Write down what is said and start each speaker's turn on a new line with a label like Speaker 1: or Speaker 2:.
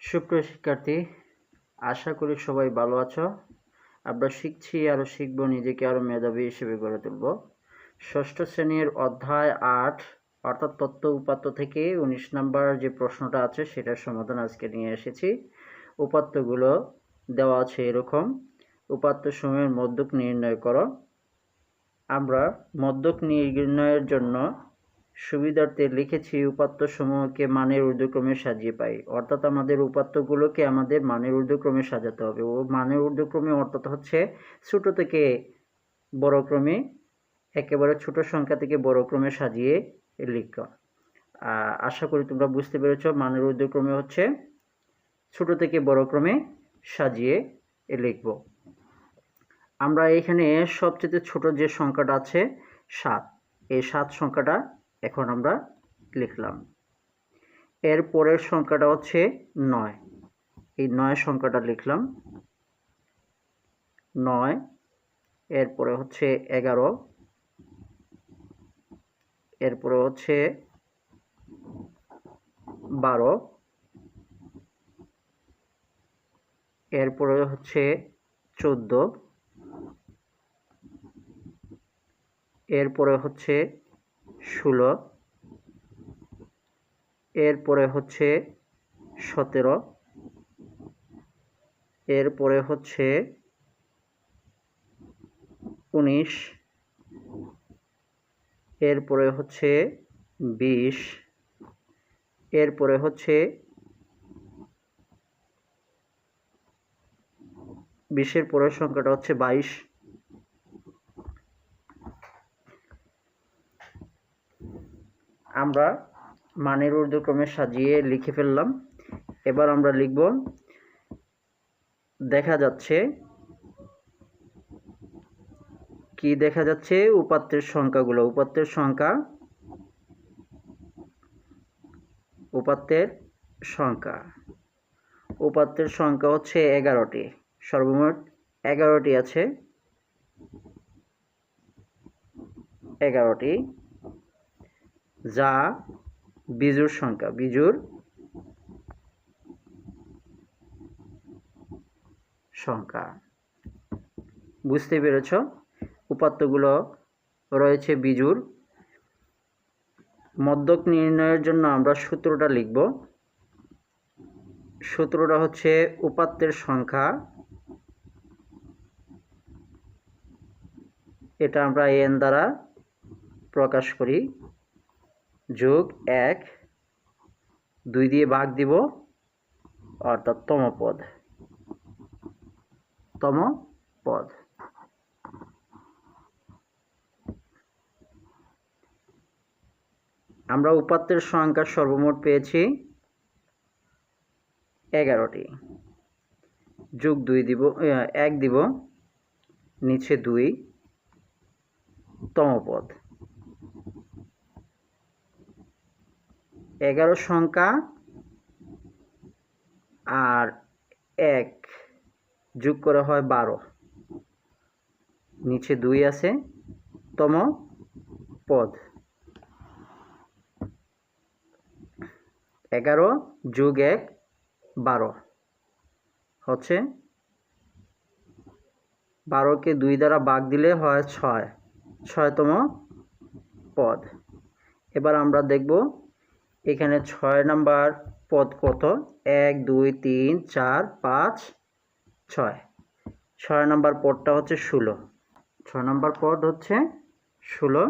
Speaker 1: সুপ্রিয় শিক্ষার্থী, আশা করি সবাই ভালো আছো। আমরা শিখছি আরো শিখবো, নিজেকে আরো মেধাবী হিসেবে গড়ে তুলব। ষষ্ঠ শ্রেণীর অধ্যায় 8 অর্থাৎ তত্ত্ব উপাত্ত থেকে 19 নম্বর যে প্রশ্নটা আছে সেটার সমাধান আজকে নিয়ে এসেছি। উপাত্তগুলো দেওয়া আছে এরকম: উপাত্ত সমূহের মধ্যক নির্ণয় করো। আমরা মধ্যক নির্ণয়ের জন্য সুবিধার্থে লিখেছি উপাত্ত সমূহকে মানের ঊর্ধ্বক্রমে সাজিয়ে পাই, অর্থাৎ আমাদের উপাত্তগুলোকে আমাদের মানের ঊর্ধ্বক্রমে সাজাতে হবে। ও মানের ঊর্ধ্বক্রমে অর্থাৎ হচ্ছে ছোট থেকে বড় ক্রমে, একেবারে ছোট সংখ্যা থেকে বড় ক্রমে সাজিয়ে লিখা। আশা করি তোমরা বুঝতে পেরেছ। মানের ঊর্ধ্বক্রমে হচ্ছে ছোট থেকে বড় ক্রমে সাজিয়ে লিখব। আমরা এখানে সবচেয়ে ছোট যে সংখ্যাটা আছে 7, এই 7 সংখ্যাটা এখন আমরা লিখলাম। এর পরের সংখ্যাটা হচ্ছে 9, এই 9 সংখ্যাটা লিখলাম। 9, এরপরে হচ্ছে 11, এরপরে হচ্ছে 12, এরপরে হচ্ছে 14, এরপরে হচ্ছে 16, এরপরে হচ্ছে 17, এরপরে হচ্ছে 19, এরপরে হচ্ছে 20, এরপরে হচ্ছে 20-এর পরের সংখ্যাটা হচ্ছে 22। আমরা মানের ঊর্ধ্বক্রমে সাজিয়ে লিখে ফেললাম। এবার আমরা লিখব, দেখা যাচ্ছে কি দেখা যাচ্ছে? উপাত্তের সংখ্যাগুলো। উপাত্তের সংখ্যা হচ্ছে 11টি। সর্বমোট 11টি আছে। 11টি, যা বিজোড় সংখ্যা। বিজোড় সংখ্যা। বুঝতে পেরেছ? উপাত্তগুলো রয়েছে বিজোড়। মধ্যক নির্ণয়ের জন্য আমরা সূত্রটা লিখব। সূত্রটা হচ্ছে উপাত্তের সংখ্যা, এটা আমরা n দ্বারা প্রকাশ করি, যোগ 1, 2 দিয়ে ভাগ দিব, অর্থাৎ তম পদ। আমরা উপাত্তের সংখ্যা সর্বমোট পেয়েছি 11টি। যোগ 2 দিব, 1 দিব, নিচে 2, তম পদ। 11 সংখ্যা আর 1 যোগ করা হয় 12, নিচে 2 আছে, তম পদ। 11 যোগ 1 12 হচ্ছে, 12কে 2 দ্বারা ভাগ দিলে হয় 6, 6তম পদ। এবার আমরা দেখব এখানে 6 নাম্বার পদ কত। 1 2 3 4 5 6। 6 নাম্বার পদটা হচ্ছে 16। 6 নাম্বার পদ হচ্ছে 16।